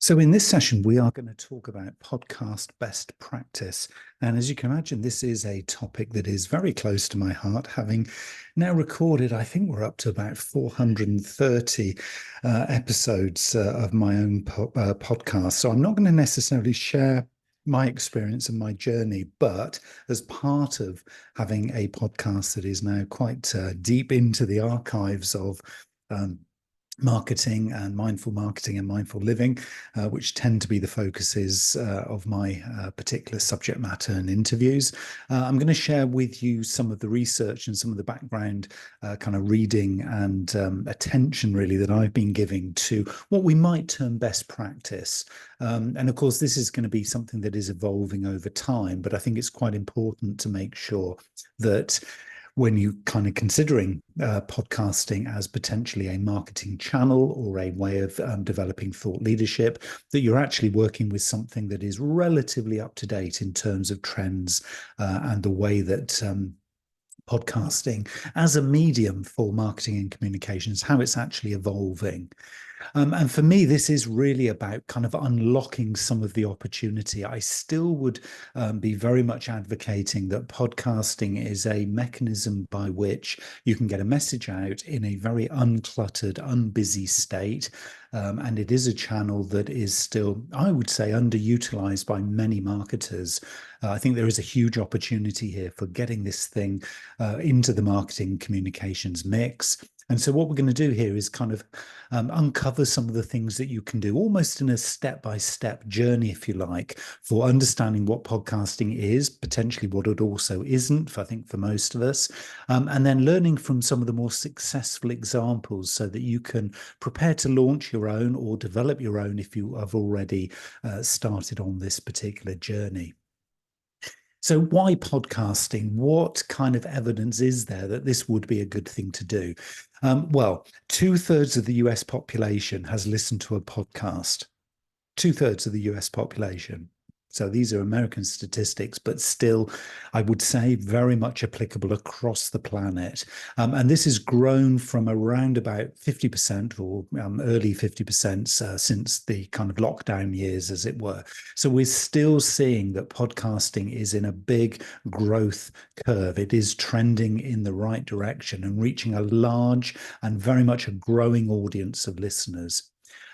So in this session, we are going to talk about podcast best practice. And as you can imagine, this is a topic that is very close to my heart, having now recorded, I think we're up to about 430 episodes of my own podcast. So I'm not going to necessarily share my experience and my journey, but as part of having a podcast that is now quite deep into the archives of marketing and mindful living, which tend to be the focuses of my particular subject matter and interviews. I'm going to share with you some of the research and some of the background kind of reading and attention really that I've been giving to what we might term best practice. And of course, this is going to be something that is evolving over time, but I think it's quite important to make sure that when you kind of considering podcasting as potentially a marketing channel or a way of developing thought leadership, that you're actually working with something that is relatively up to date in terms of trends and the way that podcasting as a medium for marketing and communications, how it's actually evolving. And for me, this is really about kind of unlocking some of the opportunity. I still would be very much advocating that podcasting is a mechanism by which you can get a message out in a very uncluttered, unbusy state. And it is a channel that is still, I would say, underutilized by many marketers. I think there is a huge opportunity here for getting this thing into the marketing communications mix. And so what we're going to do here is kind of uncover some of the things that you can do almost in a step-by-step journey, if you like, for understanding what podcasting is, potentially what it also isn't, I think for most of us, and then learning from some of the more successful examples so that you can prepare to launch your own or develop your own if you have already started on this particular journey. So why podcasting? What kind of evidence is there that this would be a good thing to do? Well, 2/3 of the US population has listened to a podcast. 2/3 of the US population. So these are American statistics, but still, I would say very much applicable across the planet. And this has grown from around about 50% or early 50% since the kind of lockdown years, as it were. So we're still seeing that podcasting is in a big growth curve. It is trending in the right direction and reaching a large and very much a growing audience of listeners.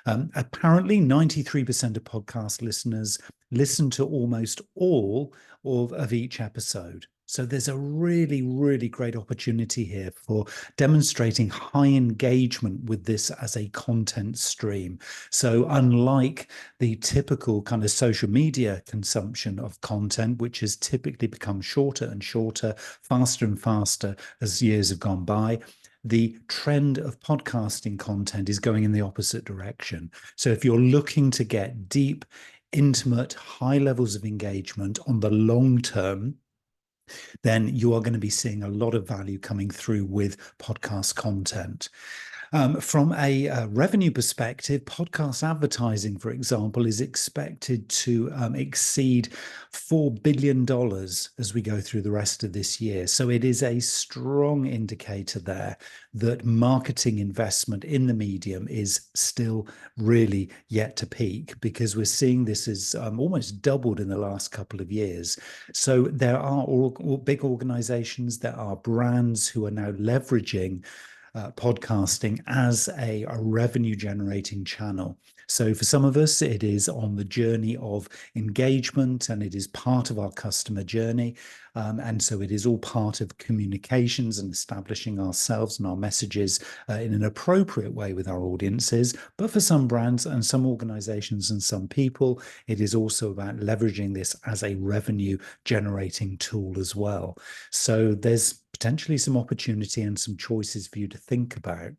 Apparently, 93% of podcast listeners listen to almost all of each episode. So there's a really, really great opportunity here for demonstrating high engagement with this as a content stream. So unlike the typical kind of social media consumption of content, which has typically become shorter and shorter, faster and faster as years have gone by, the trend of podcasting content is going in the opposite direction. So if you're looking to get deep, intimate, high levels of engagement on the long term, then you are going to be seeing a lot of value coming through with podcast content. From a revenue perspective, podcast advertising, for example, is expected to exceed $4 billion as we go through the rest of this year. So it is a strong indicator there that marketing investment in the medium is still really yet to peak, because we're seeing this as almost doubled in the last couple of years. So there are all big organizations, there are brands who are now leveraging podcasting as a revenue generating channel. So for some of us, it is on the journey of engagement and it is part of our customer journey. And so it is all part of communications and establishing ourselves and our messages in an appropriate way with our audiences. But for some brands and some organizations and some people, it is also about leveraging this as a revenue generating tool as well. So there's potentially some opportunity and some choices for you to think about.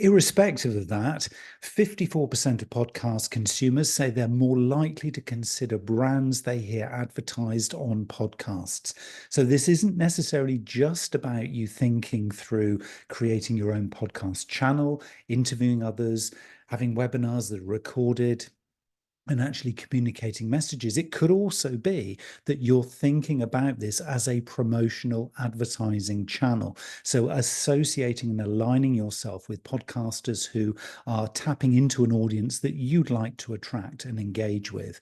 Irrespective of that, 54% of podcast consumers say they're more likely to consider brands they hear advertised on podcasts. So this isn't necessarily just about you thinking through creating your own podcast channel, interviewing others, having webinars that are recorded. and actually communicating messages. It could also be that you're thinking about this as a promotional advertising channel. So associating and aligning yourself with podcasters who are tapping into an audience that you'd like to attract and engage with.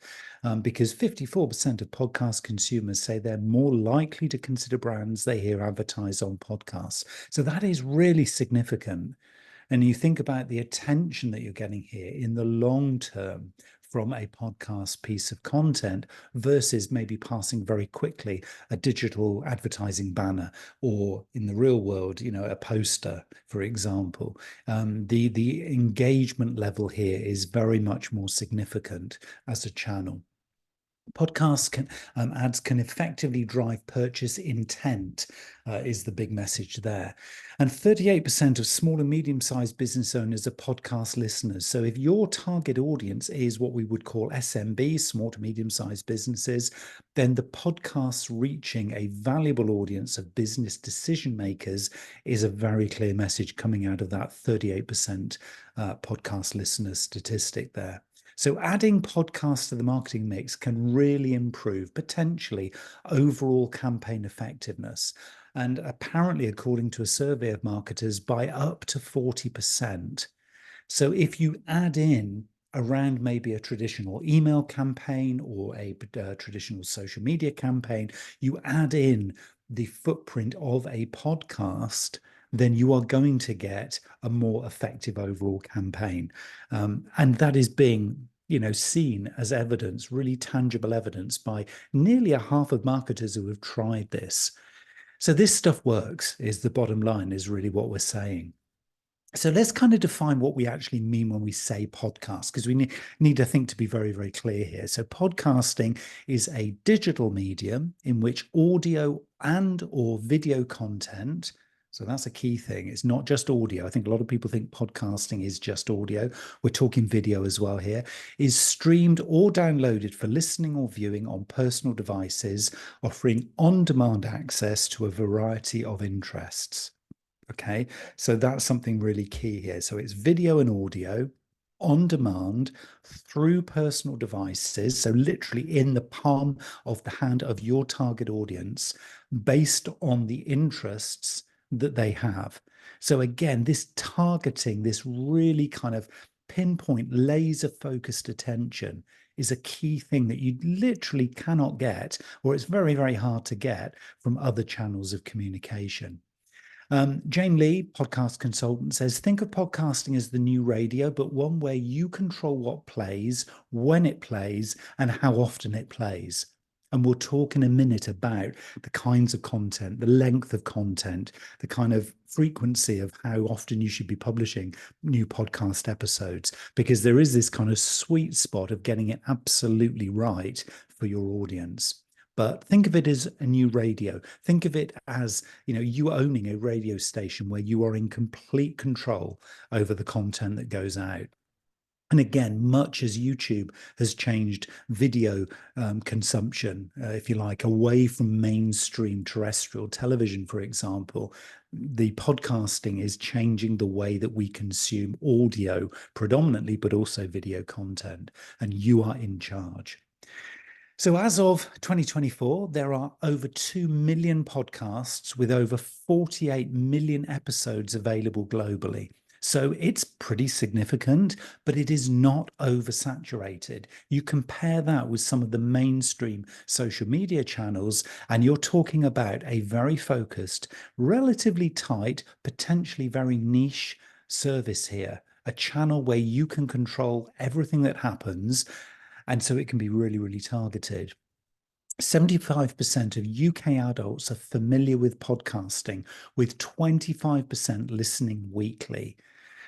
Because 54% of podcast consumers say they're more likely to consider brands they hear advertised on podcasts. So that is really significant. And you think about the attention that you're getting here in the long term from a podcast piece of content versus maybe passing very quickly a digital advertising banner, or in the real world, a poster, for example. The engagement level here is very much more significant as a channel. Ads can effectively drive purchase intent, is the big message there. And 38% of small and medium-sized business owners are podcast listeners. So if your target audience is what we would call SMB, small to medium-sized businesses, then the podcast reaching a valuable audience of business decision makers is a very clear message coming out of that 38% podcast listener statistic there. So adding podcasts to the marketing mix can really improve, potentially, overall campaign effectiveness. And apparently, according to a survey of marketers, by up to 40%. So if you add in around maybe a traditional email campaign or a traditional social media campaign, you add in the footprint of a podcast, then you are going to get a more effective overall campaign. And that is being seen as evidence, really tangible evidence, by nearly a half of marketers who have tried this. So this stuff works, is the bottom line, is really what we're saying. So let's kind of define what we actually mean when we say podcast, because we need, I think, to be very, very clear here. So podcasting is a digital medium in which audio and or video content, so that's a key thing. It's not just audio. I think a lot of people think podcasting is just audio. We're talking video as well here. Is streamed or downloaded for listening or viewing on personal devices, offering on-demand access to a variety of interests. Okay, so that's something really key here. So it's video and audio on demand through personal devices, so literally in the palm of the hand of your target audience, based on the interests that they have. So again, this targeting, this really kind of pinpoint, laser focused attention is a key thing that you literally cannot get, or it's very, very hard to get from other channels of communication. Jane Lee, podcast consultant, says, think of podcasting as the new radio, but one where you control what plays, when it plays, and how often it plays. And we'll talk in a minute about the kinds of content, the length of content, the kind of frequency of how often you should be publishing new podcast episodes, because there is this kind of sweet spot of getting it absolutely right for your audience. But think of it as a new radio. Think of it as, you owning a radio station where you are in complete control over the content that goes out. And again, much as YouTube has changed video consumption, if you like, away from mainstream terrestrial television, for example, the podcasting is changing the way that we consume audio predominantly, but also video content. And you are in charge. So as of 2024, there are over 2 million podcasts with over 48 million episodes available globally. So it's pretty significant, but it is not oversaturated. You compare that with some of the mainstream social media channels, and you're talking about a very focused, relatively tight, potentially very niche service here, a channel where you can control everything that happens. And so it can be really, really targeted. 75% of UK adults are familiar with podcasting, with 25% listening weekly.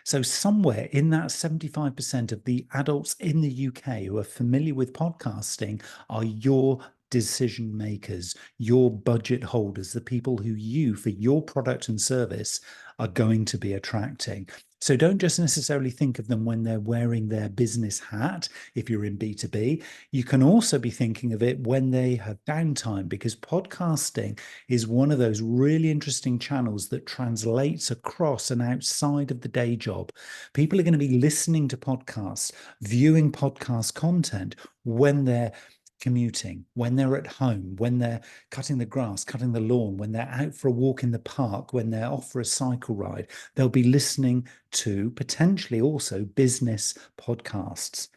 So somewhere in that 75% of the adults in the UK who are familiar with podcasting are your decision makers, your budget holders, the people who you, for your product and service, are going to be attracting. So don't just necessarily think of them when they're wearing their business hat, if you're in B2B. You can also be thinking of it when they have downtime, because podcasting is one of those really interesting channels that translates across and outside of the day job. People are going to be listening to podcasts, viewing podcast content when they're commuting, when they're at home, when they're cutting the grass, cutting the lawn, when they're out for a walk in the park, when they're off for a cycle ride. They'll be listening to potentially also business podcasts.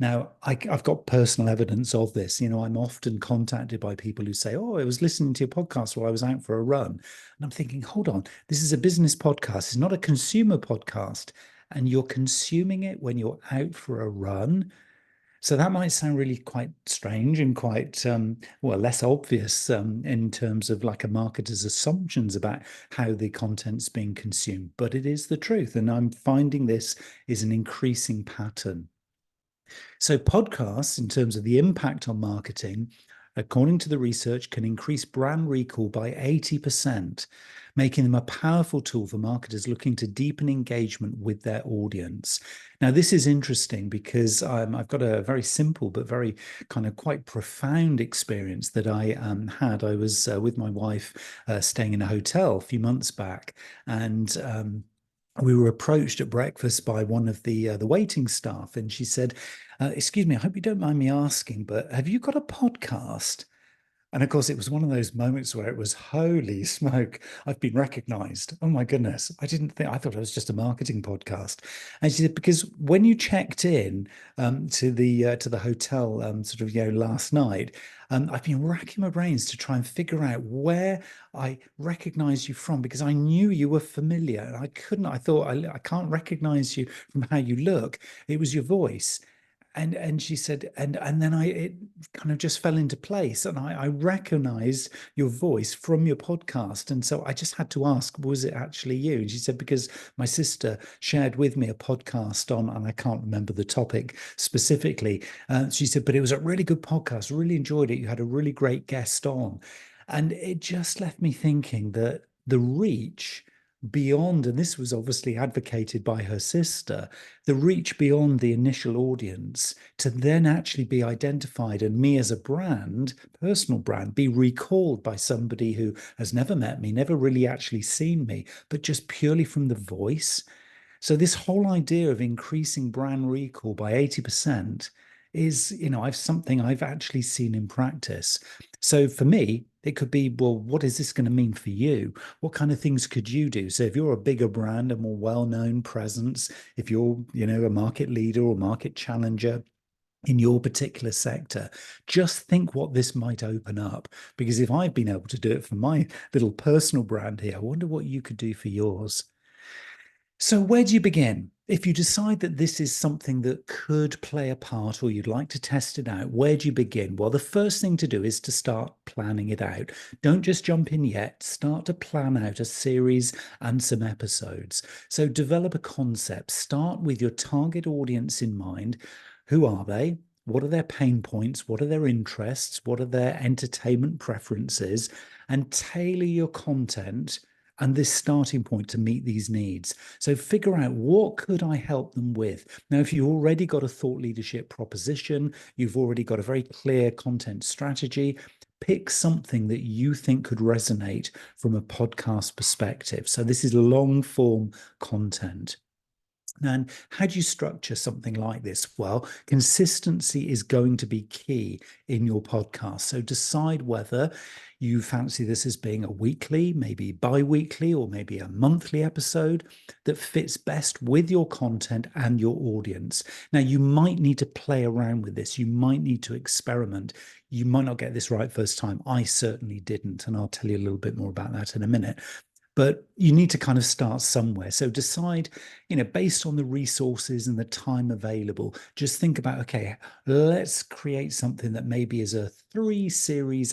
Now, I've got personal evidence of this. I'm often contacted by people who say, "Oh, I was listening to your podcast while I was out for a run." And I'm thinking, hold on, this is a business podcast. It's not a consumer podcast. And you're consuming it when you're out for a run. So that might sound really quite strange and quite, well, less obvious in terms of like a marketer's assumptions about how the content's being consumed. But it is the truth. And I'm finding this is an increasing pattern. So podcasts, in terms of the impact on marketing, according to the research, can increase brand recall by 80%, making them a powerful tool for marketers looking to deepen engagement with their audience. Now, this is interesting because I've got a very simple but very kind of quite profound experience that I had. I was with my wife staying in a hotel a few months back, and we were approached at breakfast by one of the waiting staff, and she said, "Excuse me, I hope you don't mind me asking, but have you got a podcast?" And of course, it was one of those moments where it was, holy smoke, I've been recognized. Oh my goodness. I thought it was just a marketing podcast. And she said, because when you checked in to the hotel sort of, last night, I've been racking my brains to try and figure out where I recognize you from, because I knew you were familiar. And I thought, I can't recognize you from how you look. It was your voice. And she said, and then it kind of just fell into place, and I recognized your voice from your podcast, and so I just had to ask, was it actually you? And she said, because my sister shared with me a podcast on, and I can't remember the topic specifically. She said, but it was a really good podcast, really enjoyed it. You had a really great guest on, and it just left me thinking that the reach beyond, and this was obviously advocated by her sister, the reach beyond the initial audience to then actually be identified, and me as a brand, personal brand, be recalled by somebody who has never met me, never really actually seen me, but just purely from the voice. So this whole idea of increasing brand recall by 80% is, something I've actually seen in practice. So for me, it could be, well, what is this going to mean for you? What kind of things could you do? So if you're a bigger brand, a more well-known presence, if you're, a market leader or market challenger in your particular sector, just think what this might open up. Because if I've been able to do it for my little personal brand here, I wonder what you could do for yours. So where do you begin? If you decide that this is something that could play a part, or you'd like to test it out, where do you begin? Well, the first thing to do is to start planning it out. Don't just jump in yet. Start to plan out a series and some episodes. So develop a concept. Start with your target audience in mind. Who are they? What are their pain points? What are their interests? What are their entertainment preferences? And tailor your content and this starting point to meet these needs. So figure out, what could I help them with? Now, if you've already got a thought leadership proposition, you've already got a very clear content strategy, pick something that you think could resonate from a podcast perspective. So this is long form content. And how do you structure something like this? Well, consistency is going to be key in your podcast. So decide whether you fancy this as being a weekly, maybe bi-weekly, or maybe a monthly episode that fits best with your content and your audience. Now, you might need to play around with this. You might need to experiment. You might not get this right first time. I certainly didn't, and I'll tell you a little bit more about that in a minute. But you need to kind of start somewhere. So decide, based on the resources and the time available, just think about, okay, let's create something that maybe is a 3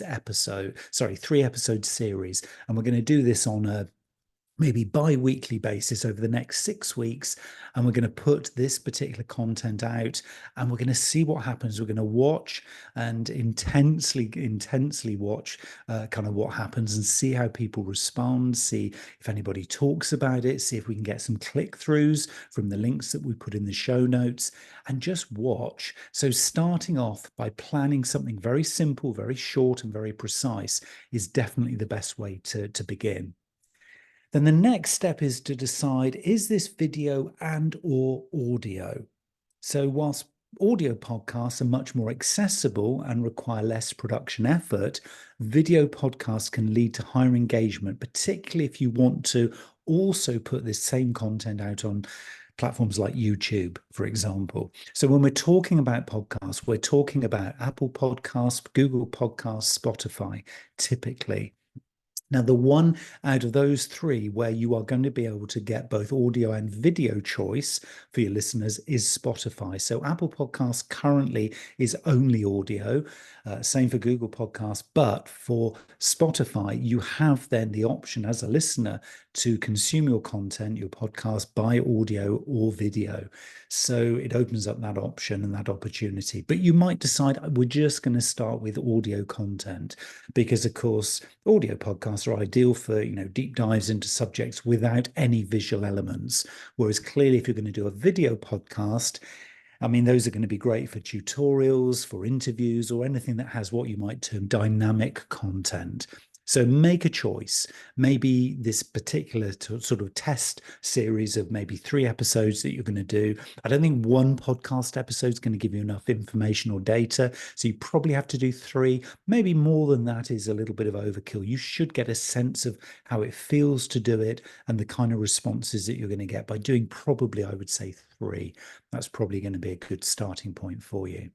episode series. And we're going to do this on a maybe bi-weekly basis over the next 6 weeks, and we're going to put this particular content out, and we're going to see what happens. We're going to watch and intensely watch kind of what happens, and see how people respond, see if anybody talks about it, see if we can get some click-throughs from the links that we put in the show notes, and just watch. So starting off by planning something very simple, very short, and very precise is definitely the best way to begin. Then the next step is to decide, is this video and or audio? So whilst audio podcasts are much more accessible and require less production effort, video podcasts can lead to higher engagement, particularly if you want to also put this same content out on platforms like YouTube, for example. So when we're talking about podcasts, we're talking about Apple Podcasts, Google Podcasts, Spotify, typically. Now, the one out of those three where you are going to be able to get both audio and video choice for your listeners is Spotify. So Apple Podcasts currently is only audio, same for Google Podcasts, but for Spotify, you have then the option as a listener to consume your content, your podcast, by audio or video. So it opens up that option and that opportunity. But you might decide we're just going to start with audio content because, of course, audio podcasts are ideal for, deep dives into subjects without any visual elements. Whereas clearly, if you're going to do a video podcast, I mean, those are going to be great for tutorials, for interviews, or anything that has what you might term dynamic content. So make a choice. Maybe this particular sort of test series of maybe 3 episodes that you're going to do. I don't think one podcast episode is going to give you enough information or data. So you probably have to do 3. Maybe more than that is a little bit of overkill. You should get a sense of how it feels to do it and the kind of responses that you're going to get by doing probably, I would say, 3. That's probably going to be a good starting point for you.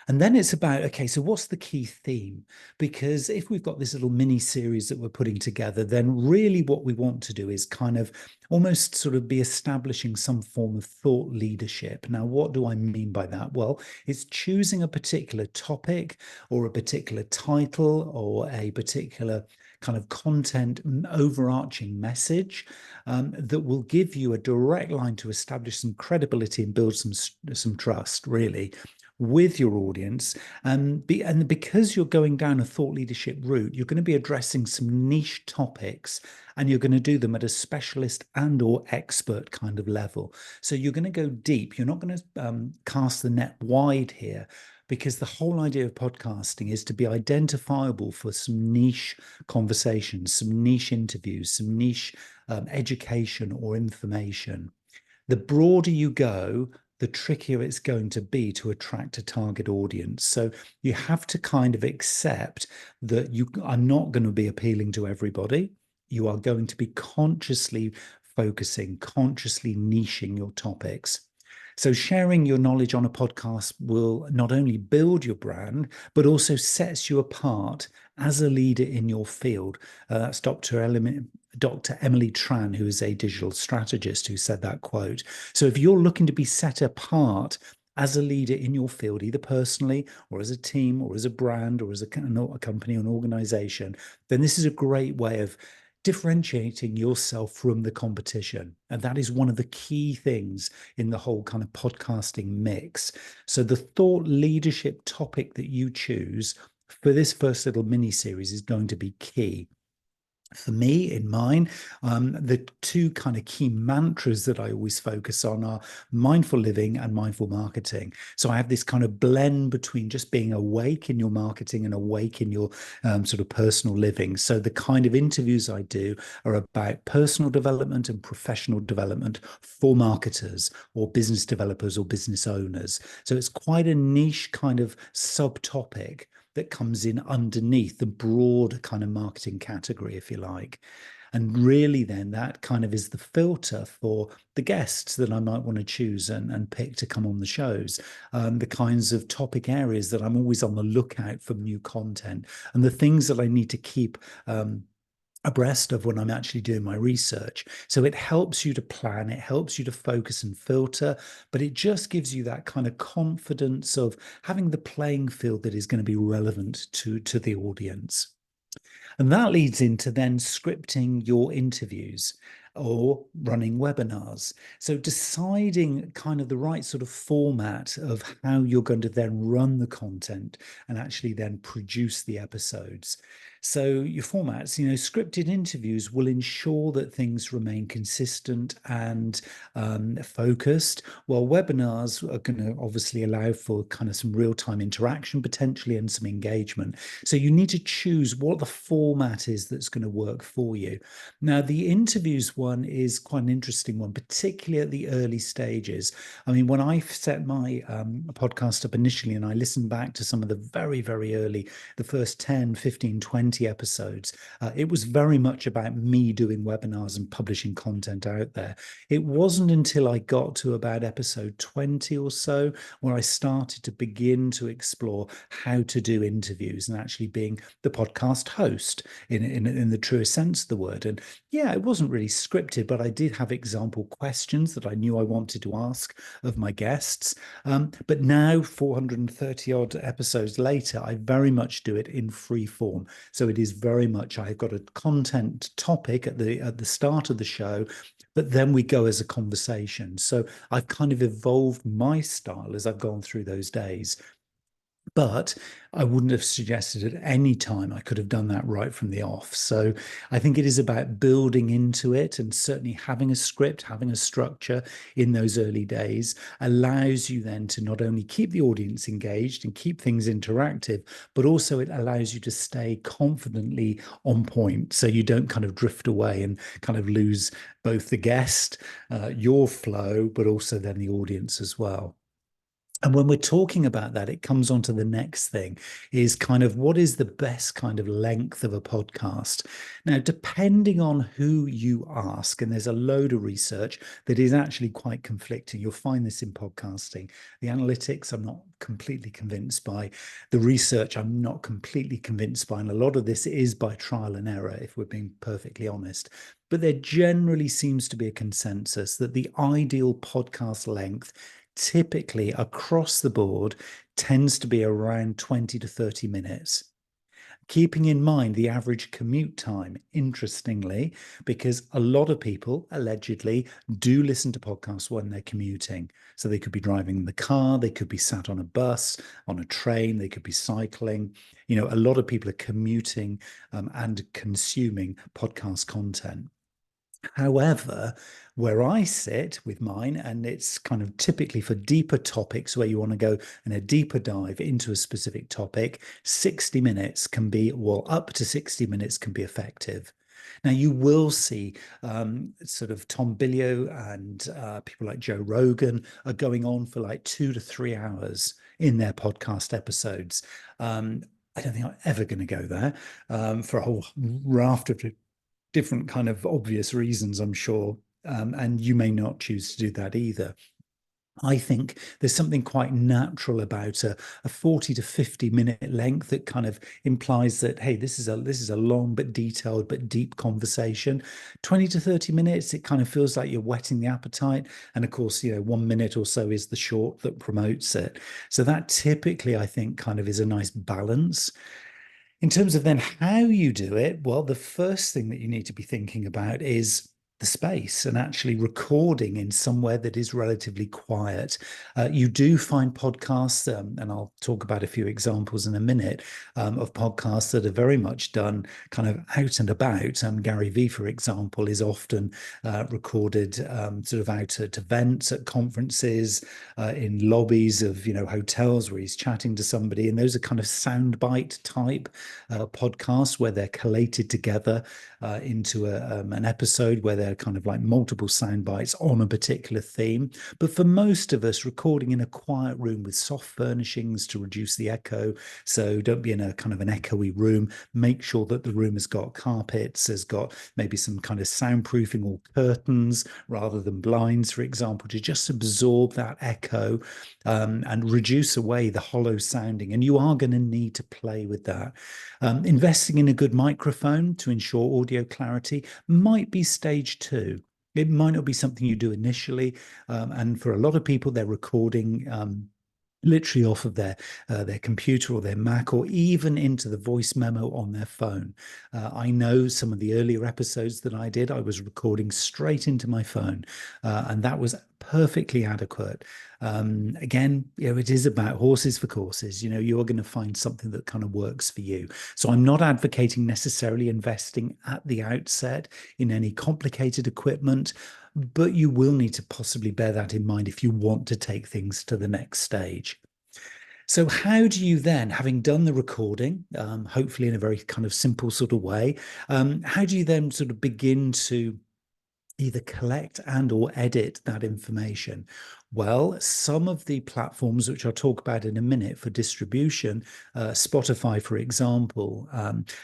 And then it's about, okay, so what's the key theme? Because if we've got this little mini series that we're putting together, then really what we want to do is kind of almost sort of be establishing some form of thought leadership. Now, what do I mean by that? Well, it's choosing a particular topic or a particular title or a particular kind of content overarching message that will give you a direct line to establish some credibility and build some trust, really, with your audience. And because you're going down a thought leadership route, you're going to be addressing some niche topics, and you're going to do them at a specialist and or expert kind of level. So you're going to go deep. You're not going to cast the net wide here, because the whole idea of podcasting is to be identifiable for some niche conversations, some niche interviews, some niche education or information. The broader you go, the trickier it's going to be to attract a target audience. So you have to kind of accept that you are not going to be appealing to everybody. You are going to be consciously focusing, consciously niching your topics. So sharing your knowledge on a podcast will not only build your brand, but also sets you apart as a leader in your field. That's Dr. Emily Tran, who is a digital strategist, who said that quote. So if you're looking to be set apart as a leader in your field, either personally or as a team or as a brand or as a company or an organization, then this is a great way of differentiating yourself from the competition. And that is one of the key things in the whole kind of podcasting mix. So the thought leadership topic that you choose for this first little mini series is going to be key. For me, in mine, the 2 kind of key mantras that I always focus on are mindful living and mindful marketing. So I have this kind of blend between just being awake in your marketing and awake in your sort of personal living. So the kind of interviews I do are about personal development and professional development for marketers or business developers or business owners. So it's quite a niche kind of subtopic that comes in underneath the broad kind of marketing category, if you like. And really then that kind of is the filter for the guests that I might want to choose and pick to come on the shows, the kinds of topic areas that I'm always on the lookout for new content, and the things that I need to keep abreast of when I'm actually doing my research. So it helps you to plan, it helps you to focus and filter, but it just gives you that kind of confidence of having the playing field that is going to be relevant to the audience. And that leads into then scripting your interviews or running webinars. So deciding kind of the right sort of format of how you're going to then run the content and actually then produce the episodes. So your formats, scripted interviews will ensure that things remain consistent and focused, while webinars are going to obviously allow for kind of some real-time interaction potentially and some engagement. So you need to choose what the format is that's going to work for you. Now, the interviews one is quite an interesting one, particularly at the early stages. I mean, when I set my podcast up initially and I listened back to some of the very, very early, the first 10, 15, 20 episodes, it was very much about me doing webinars and publishing content out there. It wasn't until I got to about episode 20 or so where I started to begin to explore how to do interviews and actually being the podcast host in the truest sense of the word. And yeah, it wasn't really scripted, but I did have example questions that I knew I wanted to ask of my guests. But now, 430 odd episodes later, I very much do it in free form. So it is very much, I've got a content topic at the start of the show, but then we go as a conversation. So I've kind of evolved my style as I've gone through those days. But I wouldn't have suggested at any time I could have done that right from the off. So I think it is about building into it, and certainly having a script, having a structure in those early days allows you then to not only keep the audience engaged and keep things interactive, but also it allows you to stay confidently on point. So you don't kind of drift away and kind of lose both the guest, your flow, but also then the audience as well. And when we're talking about that, it comes on to the next thing is kind of what is the best kind of length of a podcast? Now, depending on who you ask, and there's a load of research that is actually quite conflicting. You'll find this in podcasting. The analytics, I'm not completely convinced by. The research, I'm not completely convinced by. And a lot of this is by trial and error, if we're being perfectly honest. But there generally seems to be a consensus that the ideal podcast length typically across the board tends to be around 20 to 30 minutes. Keeping in mind the average commute time, interestingly, because a lot of people allegedly do listen to podcasts when they're commuting. So they could be driving in the car, they could be sat on a bus, on a train, they could be cycling. A lot of people are commuting and consuming podcast content. However, where I sit with mine, and it's kind of typically for deeper topics where you want to go in a deeper dive into a specific topic, 60 minutes can be, well, up to 60 minutes can be effective. Now, you will see sort of Tom Billio and people like Joe Rogan are going on for like 2 to 3 hours in their podcast episodes. I don't think I'm ever going to go there for a whole raft of different kind of obvious reasons, I'm sure. And you may not choose to do that either. I think there's something quite natural about a 40 to 50 minute length that kind of implies that, hey, this is a long but detailed but deep conversation. 20 to 30 minutes, it kind of feels like you're whetting the appetite. And of course, 1 minute or so is the short that promotes it. So that typically, I think, kind of is a nice balance. In terms of then how you do it, well, the first thing that you need to be thinking about is the space and actually recording in somewhere that is relatively quiet. You do find podcasts, and I'll talk about a few examples in a minute, of podcasts that are very much done kind of out and about. Gary Vee, for example, is often recorded sort of out at events, at conferences, in lobbies of hotels where he's chatting to somebody, and those are kind of soundbite type podcasts where they're collated together into an episode where they're kind of like multiple sound bites on a particular theme. But for most of us, recording in a quiet room with soft furnishings to reduce the echo. So don't be in a kind of an echoey room. Make sure that the room has got carpets, has got maybe some kind of soundproofing or curtains rather than blinds, for example, to just absorb that echo and reduce away the hollow sounding. And you are going to need to play with that. Investing in a good microphone to ensure audio clarity might be stage two. It might not be something you do initially. And for a lot of people, they're recording literally off of their computer or their Mac, or even into the voice memo on their phone. I know some of the earlier episodes that I did, I was recording straight into my phone, and that was perfectly adequate. Again, it is about horses for courses. You're going to find something that kind of works for you. So I'm not advocating necessarily investing at the outset in any complicated equipment, but you will need to possibly bear that in mind if you want to take things to the next stage. So, how do you then, having done the recording, hopefully in a very kind of simple sort of way, how do you then sort of begin to either collect and or edit that information? Well, some of the platforms, which I'll talk about in a minute for distribution, Spotify, for example,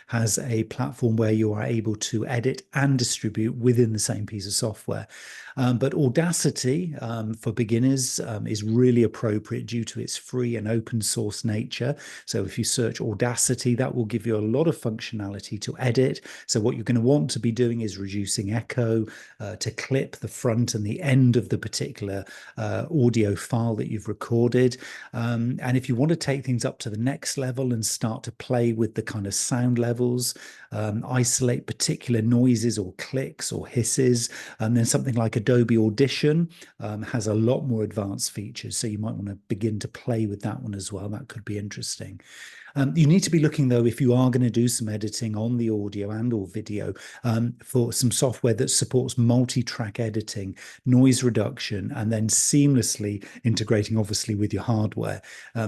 has a platform where you are able to edit and distribute within the same piece of software. But Audacity, for beginners, is really appropriate due to its free and open source nature. So if you search Audacity, that will give you a lot of functionality to edit. So what you're going to want to be doing is reducing echo, to clip the front and the end of the particular audio file that you've recorded. And if you want to take things up to the next level and start to play with the kind of sound levels, isolate particular noises or clicks or hisses, and then something like Adobe Audition has a lot more advanced features. So you might want to begin to play with that one as well. That could be interesting. You need to be looking, though, if you are going to do some editing on the audio and or video, for some software that supports multi-track editing, noise reduction, and then seamlessly integrating, obviously, with your hardware.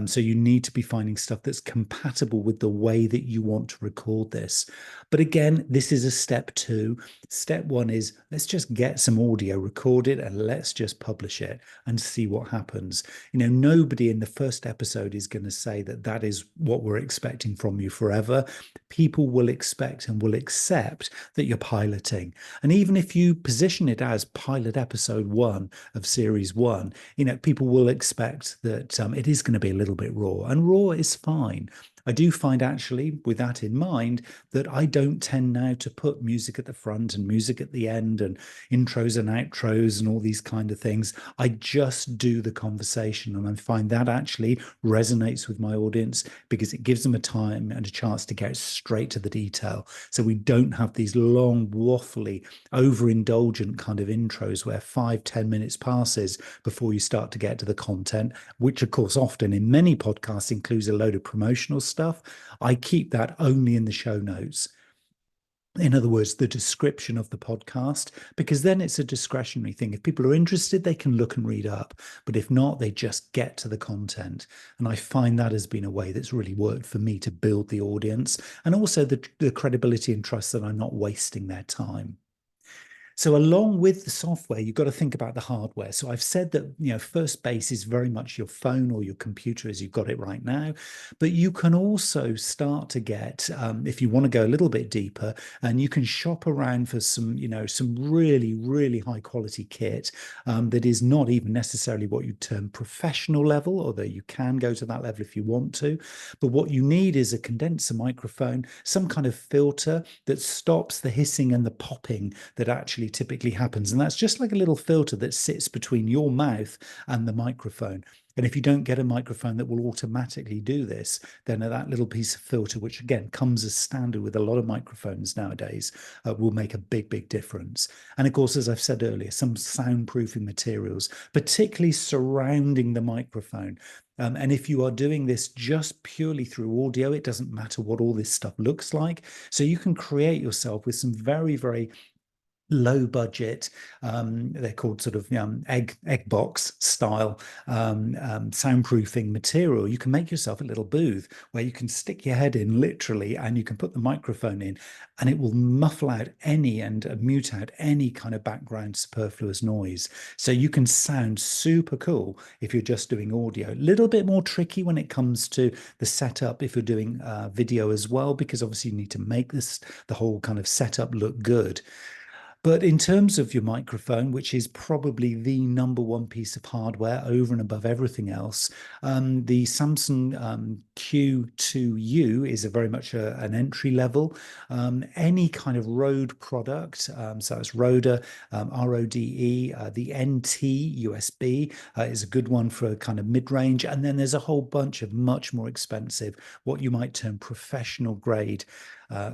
So you need to be finding stuff that's compatible with the way that you want to record this. But again, this is a step two. Step one is let's just get some audio recorded and let's just publish it and see what happens. Nobody in the first episode is going to say that that is what we're expecting from you forever. People will expect and will accept that you're piloting. And even if you position it as pilot episode 1 of series 1, people will expect that it is going to be a little bit raw, and raw is fine. I do find, actually, with that in mind, that I don't tend now to put music at the front and music at the end and intros and outros and all these kind of things. I just do the conversation, and I find that actually resonates with my audience because it gives them a time and a chance to get straight to the detail. So we don't have these long, waffly, overindulgent kind of intros where 5-10 minutes passes before you start to get to the content, which of course often in many podcasts includes a load of promotional stuff. I keep that only in the show notes. In other words, the description of the podcast, because then it's a discretionary thing. If people are interested, they can look and read up. But if not, they just get to the content. And I find that has been a way that's really worked for me to build the audience, and also the credibility and trust that I'm not wasting their time. So along with the software, you've got to think about the hardware. So I've said that, first base is very much your phone or your computer as you've got it right now. But you can also start to get, if you want to go a little bit deeper, and you can shop around for some really, really high quality kit that is not even necessarily what you'd term professional level, although you can go to that level if you want to. But what you need is a condenser microphone, some kind of filter that stops the hissing and the popping that actually typically happens. And that's just like a little filter that sits between your mouth and the microphone. And if you don't get a microphone that will automatically do this, then that little piece of filter, which again comes as standard with a lot of microphones nowadays, will make a big, big difference. And of course, as I've said earlier, some soundproofing materials, particularly surrounding the microphone. And if you are doing this just purely through audio, it doesn't matter what all this stuff looks like. So you can create yourself with some very, very low budget, they're called sort of egg box style soundproofing material. You can make yourself a little booth where you can stick your head in literally, and you can put the microphone in, and it will muffle out any and mute out any kind of background superfluous noise. So you can sound super cool if you're just doing audio. A little bit more tricky when it comes to the setup if you're doing video as well, because obviously you need to make the whole kind of setup look good. But in terms of your microphone, which is probably the number one piece of hardware over and above everything else, the Samsung Q2U is a very much an entry level. Any kind of Rode product, so it's Rode, RODE, the NT USB is a good one for kind of mid-range. And then there's a whole bunch of much more expensive, what you might term professional grade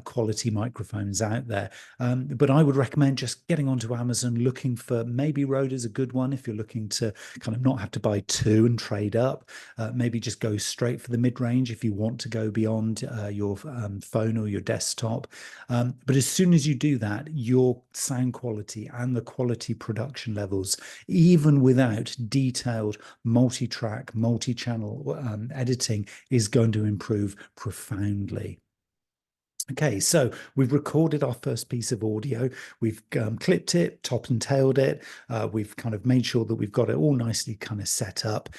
quality microphones out there. But I would recommend just getting onto Amazon, looking for maybe Rode is a good one if you're looking to kind of not have to buy two and trade up. Maybe just go straight for the mid-range if you want to go beyond your phone or your desktop. But as soon as you do that, your sound quality and the quality production levels, even without detailed multi-track, multi-channel editing, is going to improve profoundly. Okay, so we've recorded our first piece of audio. We've clipped it, top and tailed it. We've kind of made sure that we've got it all nicely kind of set up.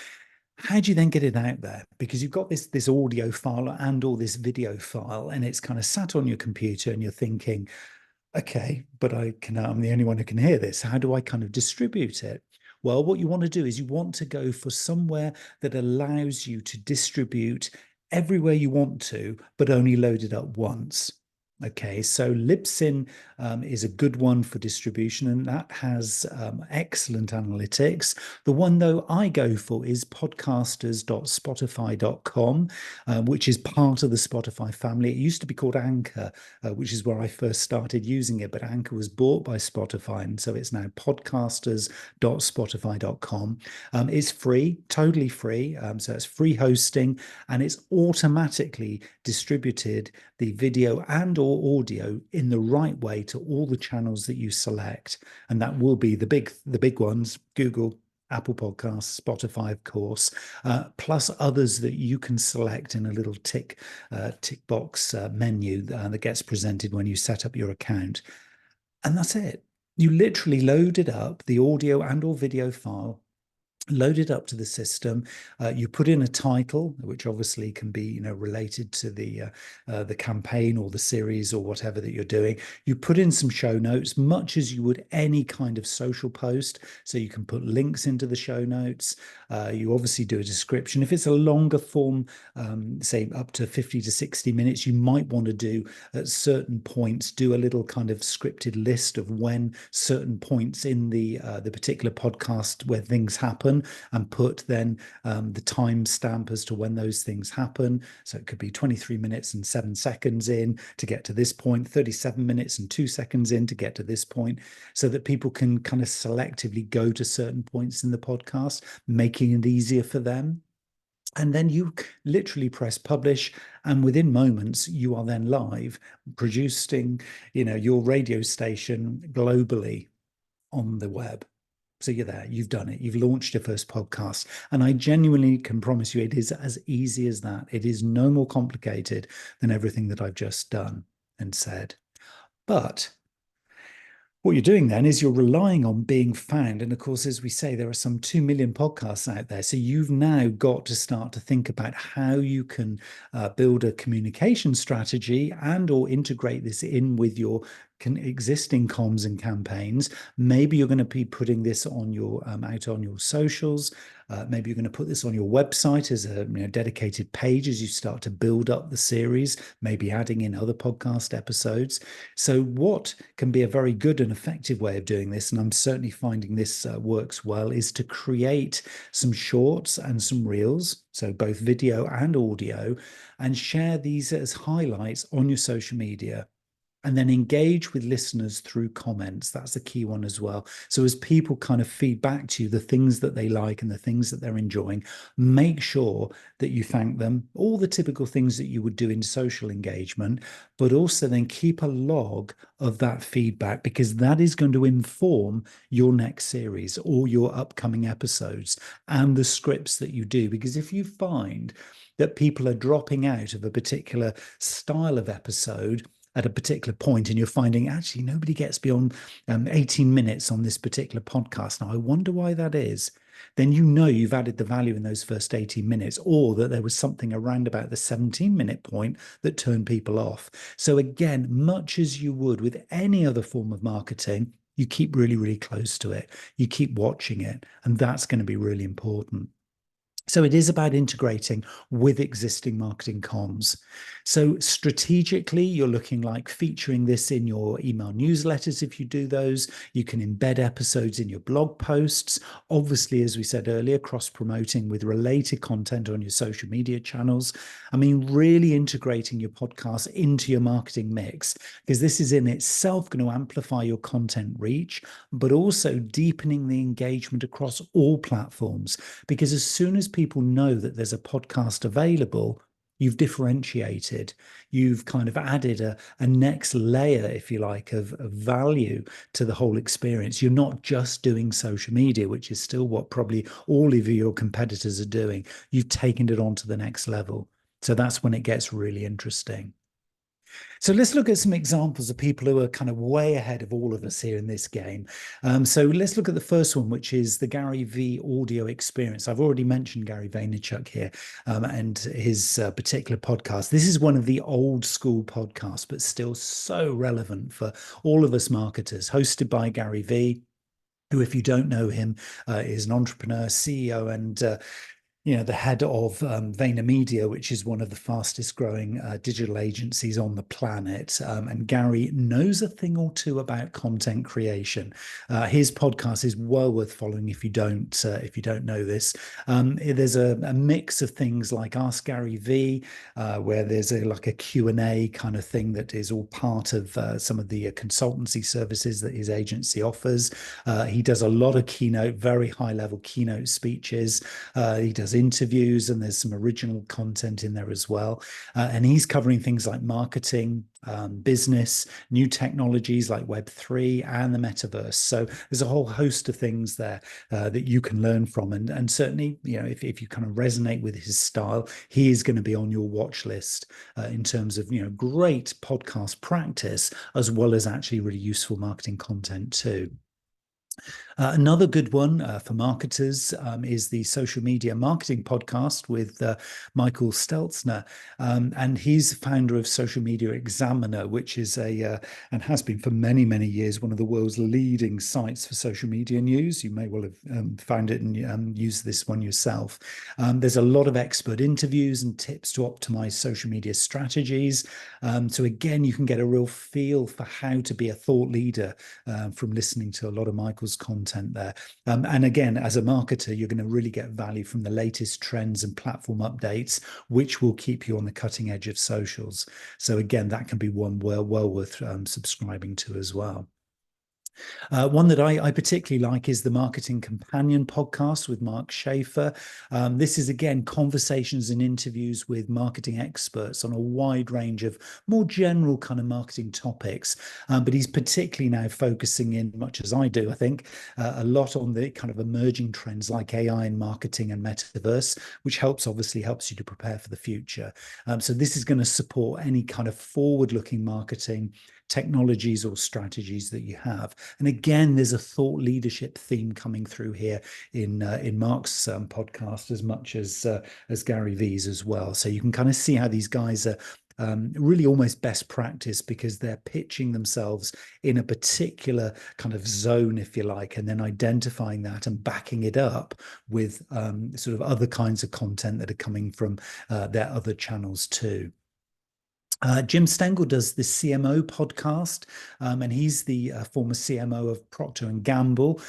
How do you then get it out there? Because you've got this audio file and all this video file, and it's kind of sat on your computer, and you're thinking, okay, but I'm the only one who can hear this. How do I kind of distribute it? Well, what you want to do is you want to go for somewhere that allows you to distribute everywhere you want to, but only load it up once. Okay, so Libsyn is a good one for distribution, and that has excellent analytics. The one, though, I go for is podcasters.spotify.com, which is part of the Spotify family. It used to be called Anchor, which is where I first started using it, but Anchor was bought by Spotify, and so it's now podcasters.spotify.com. It's free, totally free, so it's free hosting, and it's automatically distributed the video and or audio in the right way to all the channels that you select, and that will be the big ones: Google, Apple Podcasts, Spotify, of course, plus others that you can select in a little tick box menu that gets presented when you set up your account. And that's it. You literally load it up, the audio and or video file, load it up to the system. You put in a title, which obviously can be, related to the campaign or the series or whatever that you're doing. You put in some show notes, much as you would any kind of social post. So you can put links into the show notes. You obviously do a description. If it's a longer form, say up to 50 to 60 minutes, you might want to do at certain points, do a little kind of scripted list of when certain points in the particular podcast where things happen, and put then the timestamp as to when those things happen. So it could be 23 minutes and 7 seconds in to get to this point, 37 minutes and 2 seconds in to get to this point, so that people can kind of selectively go to certain points in the podcast, making it easier for them. And then you literally press publish, and within moments you are then live producing, your radio station globally on the web. So you're there, you've done it, you've launched your first podcast. And I genuinely can promise you it is as easy as that. It is no more complicated than everything that I've just done and said. But what you're doing then is you're relying on being found. And of course, as we say, there are some 2 million podcasts out there. So you've now got to start to think about how you can build a communication strategy and or integrate this in with your existing comms and campaigns. Maybe you're going to be putting this on your out on your socials. Maybe you're going to put this on your website as a dedicated page as you start to build up the series, maybe adding in other podcast episodes. So what can be a very good and effective way of doing this, and I'm certainly finding this works well, is to create some shorts and some reels, so both video and audio, and share these as highlights on your social media. And then engage with listeners through comments. That's the key one as well. So as people kind of feed back to you the things that they like and the things that they're enjoying, make sure that you thank them, all the typical things that you would do in social engagement, but also then keep a log of that feedback, because that is going to inform your next series or your upcoming episodes and the scripts that you do. Because if you find that people are dropping out of a particular style of episode at a particular point, and you're finding actually nobody gets beyond 18 minutes on this particular podcast. Now, I wonder why that is. Then you've added the value in those first 18 minutes, or that there was something around about the 17-minute point that turned people off. So again, much as you would with any other form of marketing, you keep really, really close to it. You keep watching it, and that's going to be really important. So it is about integrating with existing marketing comms. So strategically, you're looking like featuring this in your email newsletters if you do those. You can embed episodes in your blog posts. Obviously, as we said earlier, cross-promoting with related content on your social media channels. I mean, really integrating your podcast into your marketing mix, because this is in itself going to amplify your content reach, but also deepening the engagement across all platforms. Because as soon as people know that there's a podcast available, you've differentiated, you've kind of added a next layer, if you like, of value to the whole experience. You're not just doing social media, which is still what probably all of your competitors are doing. You've taken it on to the next level. So that's when it gets really interesting. So let's look at some examples of people who are kind of way ahead of all of us here in this game. So let's look at the first one, which is the Gary V audio experience. I've already mentioned Gary Vaynerchuk here and his particular podcast. This is one of the old school podcasts, but still so relevant for all of us marketers, hosted by Gary V, who, if you don't know him, is an entrepreneur, CEO, and the head of VaynerMedia, which is one of the fastest growing digital agencies on the planet. And Gary knows a thing or two about content creation. His podcast is well worth following if you don't know this. There's a mix of things like Ask Gary V, where there's like a Q&A kind of thing that is all part of some of the consultancy services that his agency offers. He does a lot of very high level keynote speeches. He does interviews, and there's some original content in there as well. And he's covering things like marketing, business, new technologies like Web3 and the metaverse. So there's a whole host of things there that you can learn from. And certainly, if you kind of resonate with his style, he is going to be on your watch list in terms of, great podcast practice, as well as actually really useful marketing content too. Another good one for marketers is the Social Media Marketing Podcast with Michael Stelzner. And he's founder of Social Media Examiner, which is and has been for many, many years, one of the world's leading sites for social media news. You may well have found it and used this one yourself. There's a lot of expert interviews and tips to optimize social media strategies. So again, you can get a real feel for how to be a thought leader from listening to a lot of Michael's content there. And again, as a marketer, you're going to really get value from the latest trends and platform updates, which will keep you on the cutting edge of socials. So again, that can be one well worth subscribing to as well. One that I particularly like is the Marketing Companion podcast with Mark Schaefer. This is, again, conversations and interviews with marketing experts on a wide range of more general kind of marketing topics. But he's particularly now focusing in, much as I do, I think, a lot on the kind of emerging trends like AI in marketing and metaverse, which obviously helps you to prepare for the future. So this is going to support any kind of forward-looking marketing technologies or strategies that you have. And again, there's a thought leadership theme coming through here in Mark's podcast as much as Gary V's as well. So you can kind of see how these guys are really almost best practice, because they're pitching themselves in a particular kind of zone, if you like, and then identifying that and backing it up with sort of other kinds of content that are coming from their other channels too. Jim Stengel does the CMO podcast, and he's the former CMO of Procter and Gamble.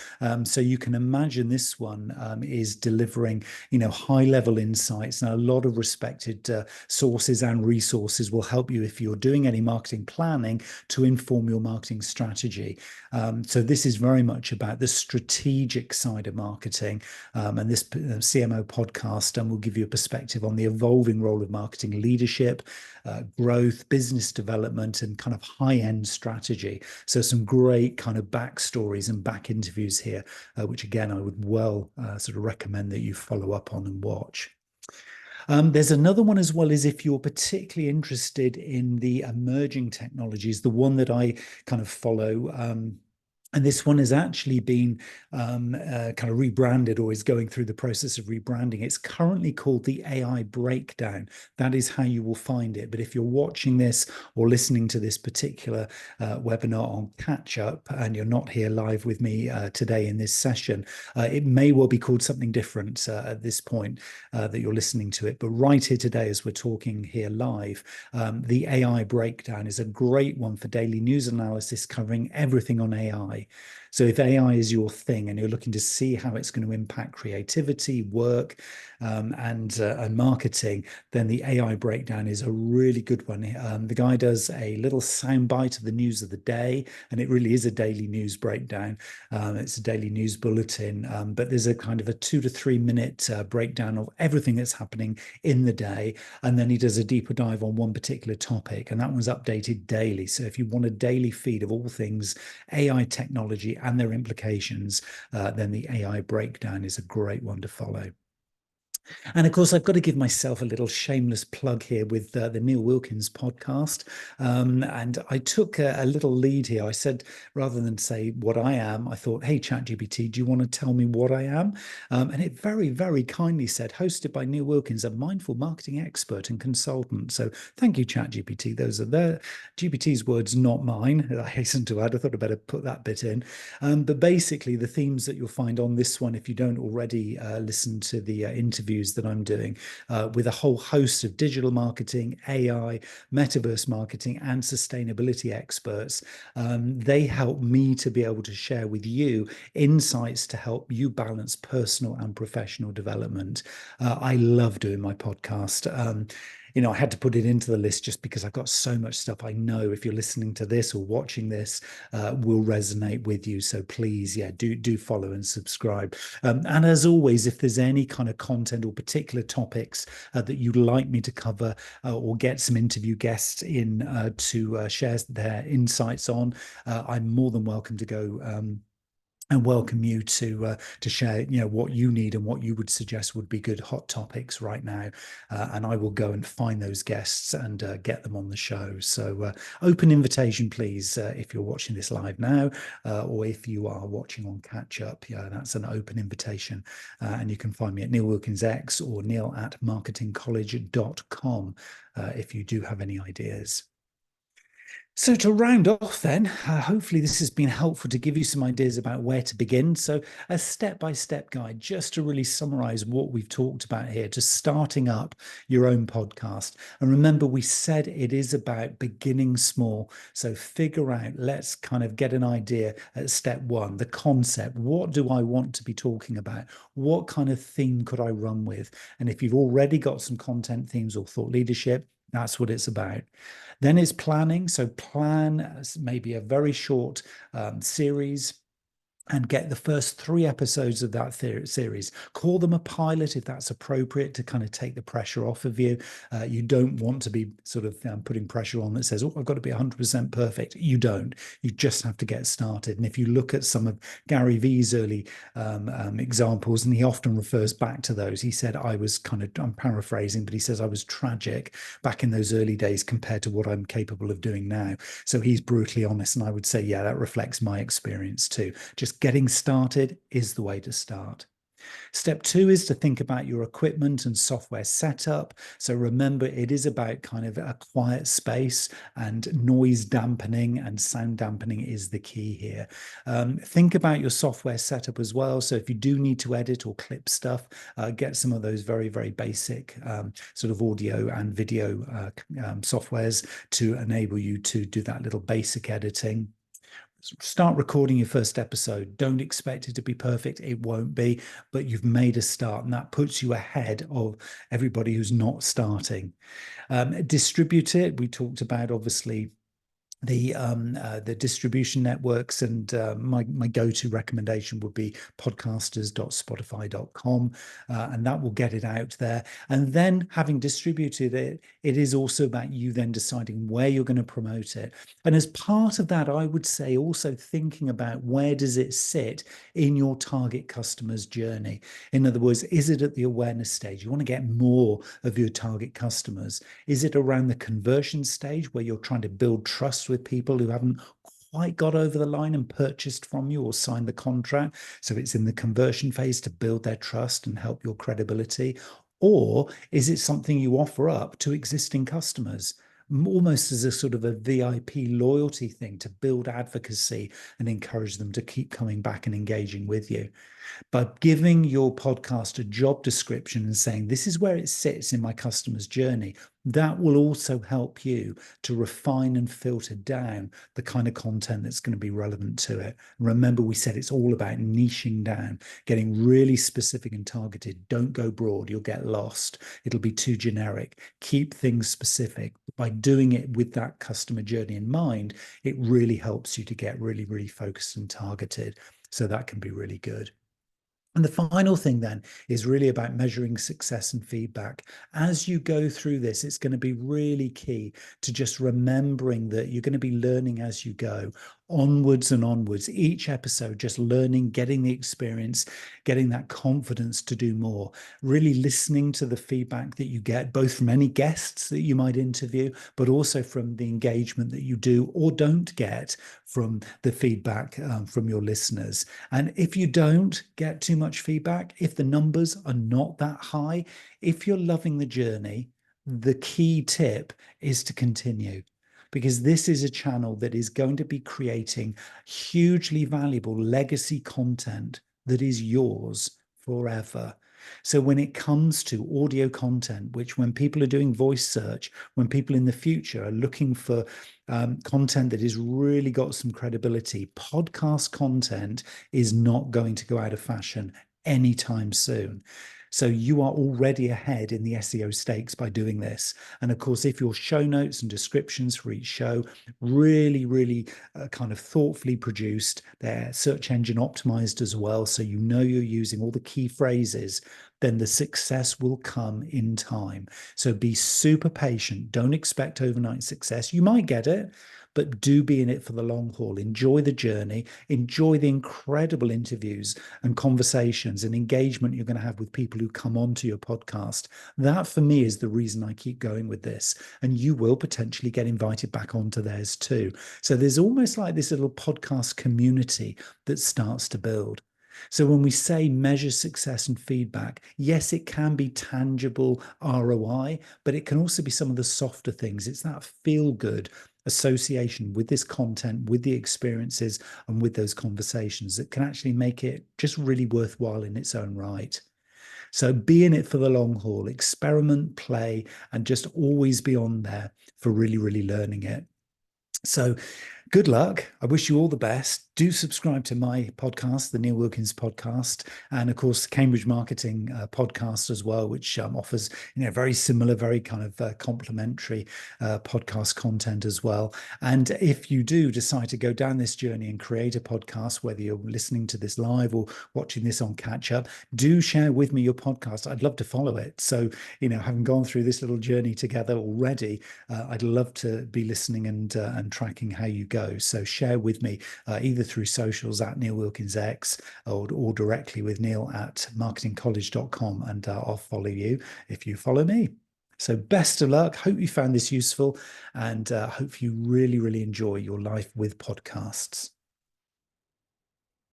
So you can imagine this one is delivering, high-level insights, and a lot of respected sources and resources will help you if you're doing any marketing planning to inform your marketing strategy. So this is very much about the strategic side of marketing, and this CMO podcast will give you a perspective on the evolving role of marketing leadership, growth, business development, and kind of high-end strategy. So some great kind of backstories and back interviews here, which again, I would sort of recommend that you follow up on and watch. There's another one as well, is if you're particularly interested in the emerging technologies, the one that I kind of follow And this one has actually been kind of rebranded, or is going through the process of rebranding. It's currently called the AI Breakdown. That is how you will find it. But if you're watching this or listening to this particular webinar on catch up, and you're not here live with me today in this session, it may well be called something different at this point that you're listening to it. But right here today, as we're talking here live, the AI Breakdown is a great one for daily news analysis, covering everything on AI. So if AI is your thing and you're looking to see how it's going to impact creativity, work, and marketing, then the AI Breakdown is a really good one. The guy does a little soundbite of the news of the day, and it really is a daily news breakdown. It's a daily news bulletin, but there's a kind of a 2 to 3 minute breakdown of everything that's happening in the day. And then he does a deeper dive on one particular topic, and that one's updated daily. So if you want a daily feed of all things AI technology and their implications, then the AI Breakdown is a great one to follow. And of course, I've got to give myself a little shameless plug here with the Neil Wilkins podcast. And I took a little lead here. I said, rather than say what I am, I thought, hey, ChatGPT, do you want to tell me what I am? And it very, very kindly said, hosted by Neil Wilkins, a mindful marketing expert and consultant. So thank you, ChatGPT. Those are their GPT's words, not mine. I hasten to add, I thought I'd better put that bit in. But basically, the themes that you'll find on this one, if you don't already listen to the interviews that I'm doing with a whole host of digital marketing, AI, metaverse marketing, and sustainability experts, they help me to be able to share with you insights to help you balance personal and professional development. I love doing my podcast. I had to put it into the list just because I've got so much stuff I know if you're listening to this or watching this will resonate with you. So please, yeah, do follow and subscribe. And as always, if there's any kind of content or particular topics that you'd like me to cover or get some interview guests in to share their insights on, I'm more than welcome to go and welcome you to share, what you need and what you would suggest would be good hot topics right now. And I will go and find those guests and get them on the show. So open invitation, please, if you're watching this live now, or if you are watching on catch up. Yeah, that's an open invitation. And you can find me at Neil Wilkins X or neil@marketingcollege.com if you do have any ideas. So to round off then, hopefully this has been helpful to give you some ideas about where to begin. So a step-by-step guide, just to really summarize what we've talked about here, to starting up your own podcast. And remember, we said it is about beginning small. So figure out, let's kind of get an idea at step one, the concept. What do I want to be talking about? What kind of theme could I run with? And if you've already got some content themes or thought leadership, that's what it's about. Then it's planning. So plan maybe a very short series and get the first 3 episodes of that series. Call them a pilot if that's appropriate to kind of take the pressure off of you. You don't want to be sort of putting pressure on that says, oh, I've got to be 100% perfect. You don't. You just have to get started. And if you look at some of Gary Vee's early examples, and he often refers back to those, he said, I'm paraphrasing, but he says, I was tragic back in those early days compared to what I'm capable of doing now. So he's brutally honest. And I would say, yeah, that reflects my experience too. Just getting started is the way to start. Step 2 is to think about your equipment and software setup. So remember, it is about kind of a quiet space, and noise dampening and sound dampening is the key here. Think about your software setup as well. So if you do need to edit or clip stuff, get some of those very, very basic sort of audio and video softwares to enable you to do that little basic editing. Start recording your first episode. Don't expect it to be perfect. It won't be, but you've made a start, and that puts you ahead of everybody who's not starting. Distribute it. We talked about, obviously, the distribution networks, and my go-to recommendation would be podcasters.spotify.com, and that will get it out there. And then, having distributed it, it is also about you then deciding where you're going to promote it. And as part of that, I would say also thinking about, where does it sit in your target customer's journey? In other words, is it at the awareness stage? You want to get more of your target customers. Is it around the conversion stage, where you're trying to build trust with people who haven't quite got over the line and purchased from you or signed the contract? So it's in the conversion phase to build their trust and help your credibility. Or is it something you offer up to existing customers? Almost as a sort of a VIP loyalty thing to build advocacy and encourage them to keep coming back and engaging with you. By giving your podcast a job description and saying, this is where it sits in my customer's journey, that will also help you to refine and filter down the kind of content that's going to be relevant to it. Remember, we said it's all about niching down, getting really specific and targeted. Don't go broad, you'll get lost. It'll be too generic. Keep things specific. By doing it with that customer journey in mind, it really helps you to get really, really focused and targeted. So that can be really good. And the final thing then is really about measuring success and feedback. As you go through this, it's going to be really key to just remembering that you're going to be learning as you go, onwards and onwards. Each episode, just learning, getting the experience, getting that confidence to do more, really listening to the feedback that you get, both from any guests that you might interview, but also from the engagement that you do or don't get from the feedback from your listeners. And if you don't get too much feedback, if the numbers are not that high, if you're loving the journey, the key tip is to continue, because this is a channel that is going to be creating hugely valuable legacy content that is yours forever. So when it comes to audio content, which when people are doing voice search, when people in the future are looking for content that has really got some credibility, podcast content is not going to go out of fashion anytime soon. So you are already ahead in the SEO stakes by doing this. And of course, if your show notes and descriptions for each show really, really kind of thoughtfully produced, they're search engine optimized as well, so you know you're using all the key phrases, then the success will come in time. So be super patient. Don't expect overnight success. You might get it, but do be in it for the long haul. Enjoy the journey, enjoy the incredible interviews and conversations and engagement you're going to have with people who come onto your podcast. That for me is the reason I keep going with this. And you will potentially get invited back onto theirs too. So there's almost like this little podcast community that starts to build. So when we say measure success and feedback, yes, it can be tangible ROI, but it can also be some of the softer things. It's that feel good association with this content, with the experiences, and with those conversations that can actually make it just really worthwhile in its own right. So be in it for the long haul, experiment, play, and just always be on there for really, really learning it. So good luck. I wish you all the best. Do subscribe to my podcast, the Neil Wilkins podcast, and of course, Cambridge Marketing podcast as well, which offers very similar, very kind of complementary podcast content as well. And if you do decide to go down this journey and create a podcast, whether you're listening to this live or watching this on catch up, do share with me your podcast. I'd love to follow it. So, having gone through this little journey together already, I'd love to be listening and tracking how you go. So share with me either through socials at Neil Wilkins X or directly with Neil at marketingcollege.com, and I'll follow you if you follow me. So best of luck. Hope you found this useful, and hope you really, really enjoy your life with podcasts.